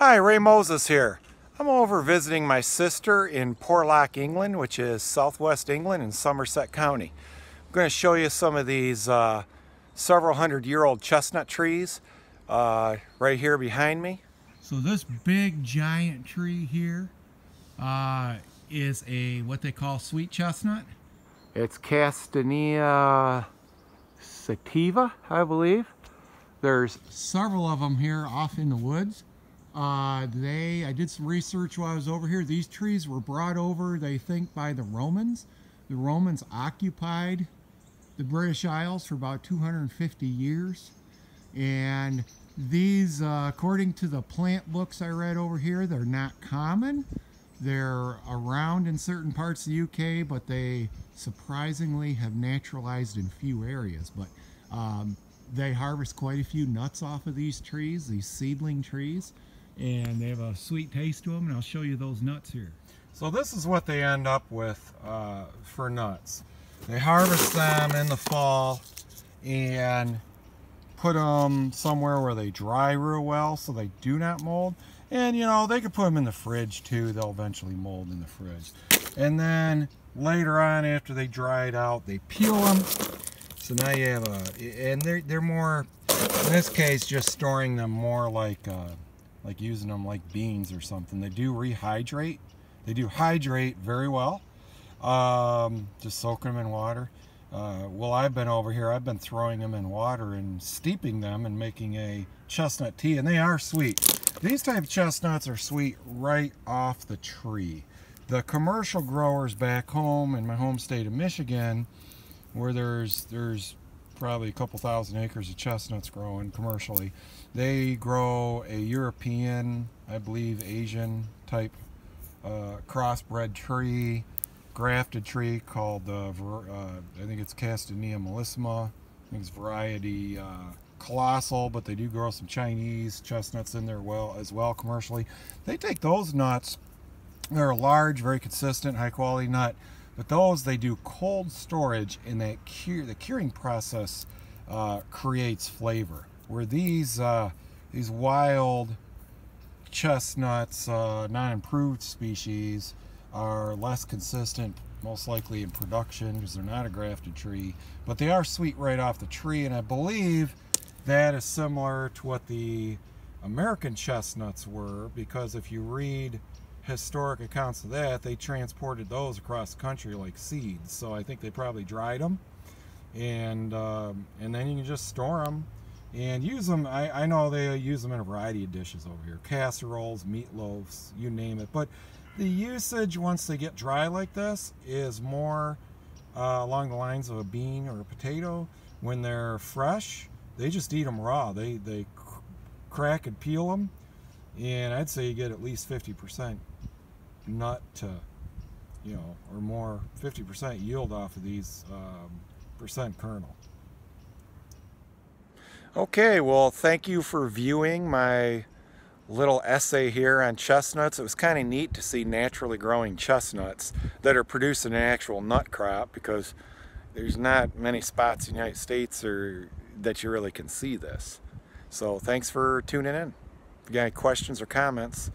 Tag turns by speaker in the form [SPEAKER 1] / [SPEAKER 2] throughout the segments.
[SPEAKER 1] Hi, Ray Moses here. I'm over visiting my sister in Porlock, England, which is southwest England in Somerset County. I'm going to show you some of these several hundred-year-old chestnut trees right here behind me.
[SPEAKER 2] So this big giant tree here is what they call sweet chestnut.
[SPEAKER 1] It's Castanea sativa, I believe. There's
[SPEAKER 2] several of them here off in the woods. I did some research while I was over here. These trees were brought over, they think, by the Romans. The Romans occupied the British Isles for about 250 years. And these, according to the plant books I read over here, they're not common. They're around in certain parts of the UK, but they surprisingly have naturalized in few areas. But they harvest quite a few nuts off of these trees, these seedling trees, and they have a sweet taste to them, and I'll show you those nuts here.
[SPEAKER 1] So this is what they end up with for nuts. They harvest them in the fall and put them somewhere where they dry real well so they do not mold. And you know, they could put them in the fridge too. They'll eventually mold in the fridge. And then later on, after they dried out, they peel them. So now you have and they're more, in this case, just storing them more like using them like beans or something. They do rehydrate. They do hydrate very well. Just soaking them in water. Well, I've been over here, I've been throwing them in water and steeping them and making a chestnut tea, and they are sweet. These type of chestnuts are sweet right off the tree. The commercial growers back home in my home state of Michigan, where there's probably a couple thousand acres of chestnuts growing commercially, they grow a European, I believe Asian type crossbred tree, grafted tree called I think it's Castanea mellissima. I think it's variety colossal, but they do grow some Chinese chestnuts in there as well commercially. They take those nuts, they're a large, very consistent, high quality nut, but those they do cold storage, and the curing process creates flavor. Where these wild chestnuts, non-improved species, are less consistent, most likely in production, because they're not a grafted tree, but they are sweet right off the tree. And I believe that is similar to what the American chestnuts were, because if you read historic accounts of that, they transported those across the country like seeds. So I think they probably dried them, and then you can just store them and use them. I know they use them in a variety of dishes over here, casseroles, meatloaves, you name it. But the usage, once they get dry like this, is more along the lines of a bean or a potato. When they're fresh, they just eat them raw. They crack and peel them, and I'd say you get at least 50% nut to, you know, or more, 50% yield off of these percent kernel. Okay, well, thank you for viewing my little essay here on chestnuts. It was kind of neat to see naturally growing chestnuts that are producing an actual nut crop, because there's not many spots in the United States that you really can see this. So thanks for tuning in. If you got any questions or comments,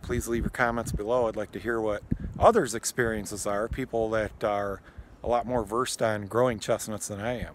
[SPEAKER 1] please leave your comments below. I'd like to hear what others' experiences are, people that are a lot more versed on growing chestnuts than I am.